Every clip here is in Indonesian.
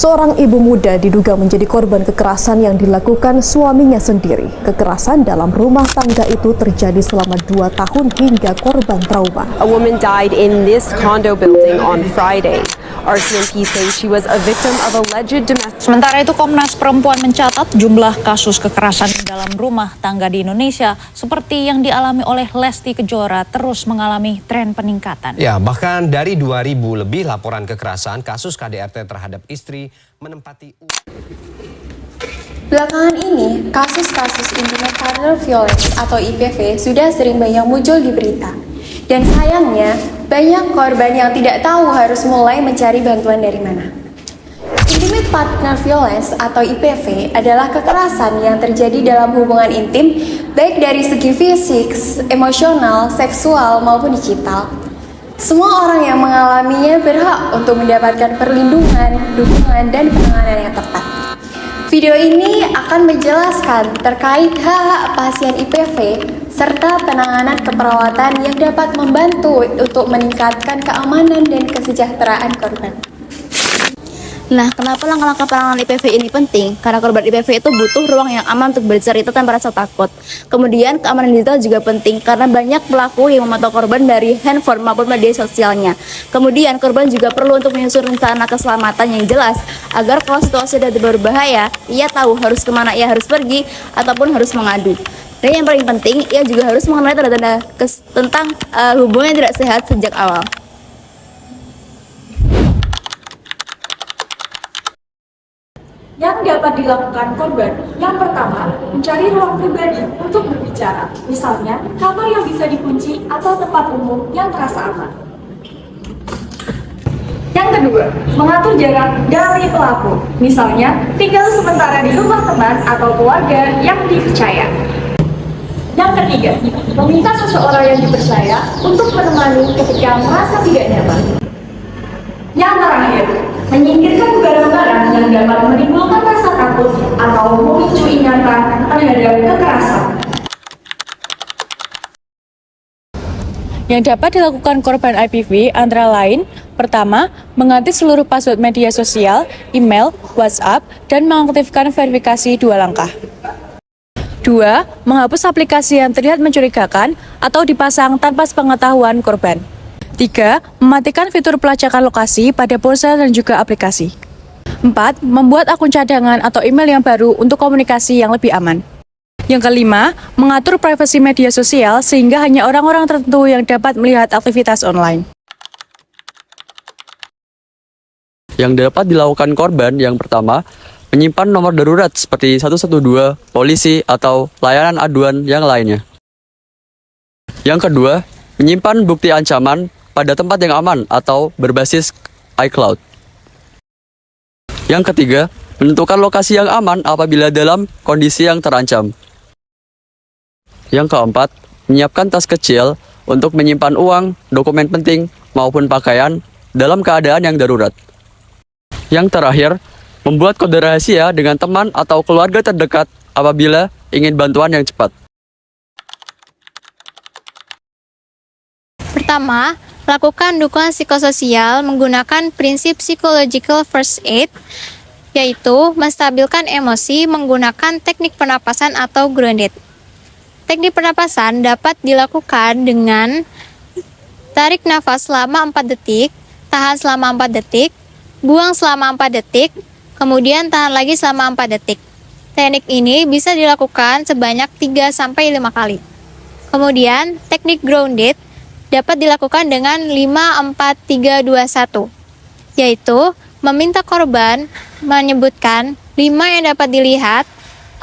Seorang ibu muda diduga menjadi korban kekerasan yang dilakukan suaminya sendiri. Kekerasan dalam rumah tangga itu terjadi selama 2 tahun hingga korban trauma. A woman died in this condo building on Friday. RCMP say she was a victim of alleged domestic. Sementara itu Komnas Perempuan mencatat jumlah kasus kekerasan di dalam rumah tangga di Indonesia seperti yang dialami oleh Lesti Kejora terus mengalami tren peningkatan. Ya, bahkan dari 2.000 lebih laporan kekerasan kasus KDRT terhadap istri menempati. Belakangan ini, kasus-kasus intimate partner violence atau IPV sudah sering banyak muncul di berita. Dan sayangnya, banyak korban yang tidak tahu harus mulai mencari bantuan dari mana. Intimate partner violence atau IPV adalah kekerasan yang terjadi dalam hubungan intim, baik dari segi fisik, emosional, seksual, maupun digital. Semua orang yang mengalaminya berhak untuk mendapatkan perlindungan, dukungan, dan penanganan yang tepat. Video ini akan menjelaskan terkait hak-hak pasien IPV serta penanganan keperawatan yang dapat membantu untuk meningkatkan keamanan dan kesejahteraan korban. Nah, kenapa langkah-langkah penanganan IPV ini penting? Karena korban IPV itu butuh ruang yang aman untuk bercerita tanpa rasa takut. Kemudian, keamanan digital juga penting karena banyak pelaku yang memantau korban dari handphone maupun media sosialnya. Kemudian, korban juga perlu untuk menyusun rencana keselamatan yang jelas agar kalau situasi sudah berbahaya, ia tahu harus kemana ia harus pergi ataupun harus mengadu. Dan yang paling penting, ia juga harus mengenali tanda-tanda tentang hubungan yang tidak sehat sejak awal. Yang dapat dilakukan korban, yang pertama, mencari ruang pribadi untuk berbicara, misalnya kamar yang bisa dikunci atau tempat umum yang terasa aman. Yang kedua, mengatur jarak dari pelaku, misalnya tinggal sementara di rumah teman atau keluarga yang dipercaya. Yang ketiga, meminta seseorang yang dipercaya untuk menemani ketika merasa tidak nyaman. Yang terakhir, menyingkirkan barang-barang yang dapat menimbulkan rasa takut atau memicu ingatan terhadap kekerasan. Yang dapat dilakukan korban IPV antara lain, pertama, mengganti seluruh password media sosial, email, WhatsApp, dan mengaktifkan verifikasi 2 langkah. 2. Menghapus aplikasi yang terlihat mencurigakan atau dipasang tanpa sepengetahuan korban. 3. Mematikan fitur pelacakan lokasi pada ponsel dan juga aplikasi. 4. Membuat akun cadangan atau email yang baru untuk komunikasi yang lebih aman. Yang kelima, mengatur privasi media sosial sehingga hanya orang-orang tertentu yang dapat melihat aktivitas online. Yang dapat dilakukan korban yang pertama, menyimpan nomor darurat seperti 112, polisi, atau layanan aduan yang lainnya. Yang kedua, menyimpan bukti ancaman pada tempat yang aman atau berbasis iCloud. Yang ketiga, menentukan lokasi yang aman apabila dalam kondisi yang terancam. Yang keempat, menyiapkan tas kecil untuk menyimpan uang, dokumen penting, maupun pakaian dalam keadaan yang darurat. Yang terakhir, membuat kode rahasia dengan teman atau keluarga terdekat apabila ingin bantuan yang cepat. Pertama, lakukan dukungan psikososial menggunakan prinsip psychological first aid, yaitu menstabilkan emosi menggunakan teknik pernapasan atau grounded. Teknik pernapasan dapat dilakukan dengan tarik nafas selama 4 detik, tahan selama 4 detik, buang selama 4 detik, kemudian tahan lagi selama 4 detik. Teknik ini bisa dilakukan sebanyak 3-5 kali. Kemudian, teknik grounded dapat dilakukan dengan 5-4-3-2-1, yaitu meminta korban menyebutkan 5 yang dapat dilihat,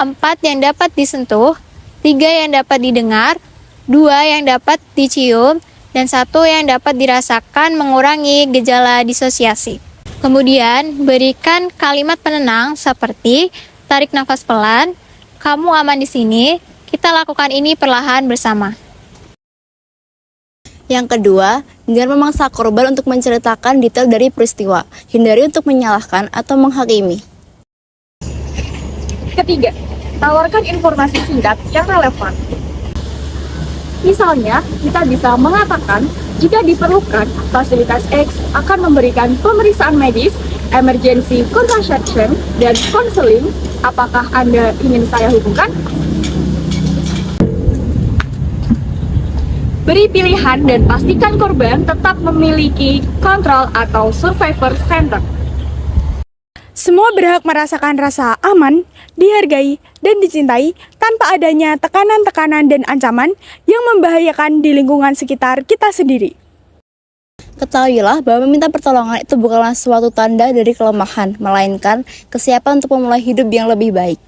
4 yang dapat disentuh, 3 yang dapat didengar, 2 yang dapat dicium, dan 1 yang dapat dirasakan mengurangi gejala disosiasi. Kemudian, berikan kalimat penenang seperti tarik nafas pelan, kamu aman di sini, kita lakukan ini perlahan bersama. Yang kedua, dengan memaksa korban untuk menceritakan detail dari peristiwa, hindari untuk menyalahkan atau menghakimi. Ketiga, tawarkan informasi singkat yang relevan. Misalnya, kita bisa mengatakan jika diperlukan, fasilitas X akan memberikan pemeriksaan medis emergency contraception, dan counseling. Apakah Anda ingin saya hubungkan? Beri pilihan dan pastikan korban tetap memiliki kontrol atau survivor center. Semua berhak merasakan rasa aman, dihargai, dan dicintai tanpa adanya tekanan-tekanan dan ancaman yang membahayakan di lingkungan sekitar kita sendiri. Ketahuilah bahwa meminta pertolongan itu bukanlah suatu tanda dari kelemahan, melainkan kesiapan untuk memulai hidup yang lebih baik.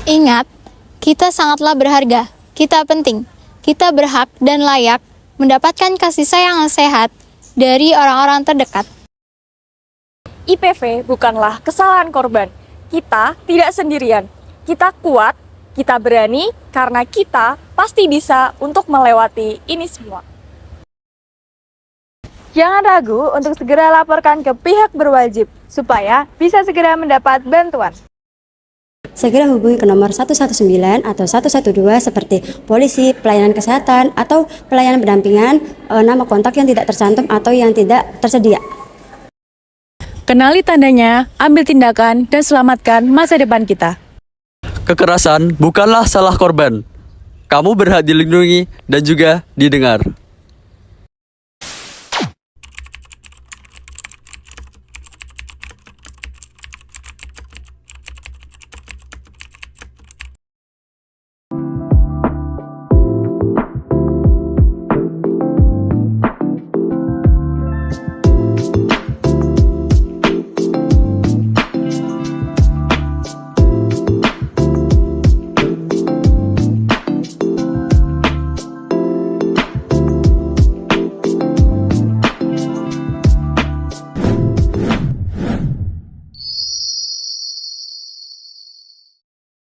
Ingat, kita sangatlah berharga, kita penting, kita berhak dan layak mendapatkan kasih sayang yang sehat dari orang-orang terdekat. IPV bukanlah kesalahan korban. Kita tidak sendirian. Kita kuat, kita berani, karena kita pasti bisa untuk melewati ini semua. Jangan ragu untuk segera laporkan ke pihak berwajib, supaya bisa segera mendapat bantuan. Segera hubungi ke nomor 119 atau 112 seperti polisi, pelayanan kesehatan, atau pelayanan pendampingan, nama kontak yang tidak tercantum atau yang tidak tersedia. Kenali tandanya, ambil tindakan, dan selamatkan masa depan kita. Kekerasan bukanlah salah korban. Kamu berhak dilindungi dan juga didengar.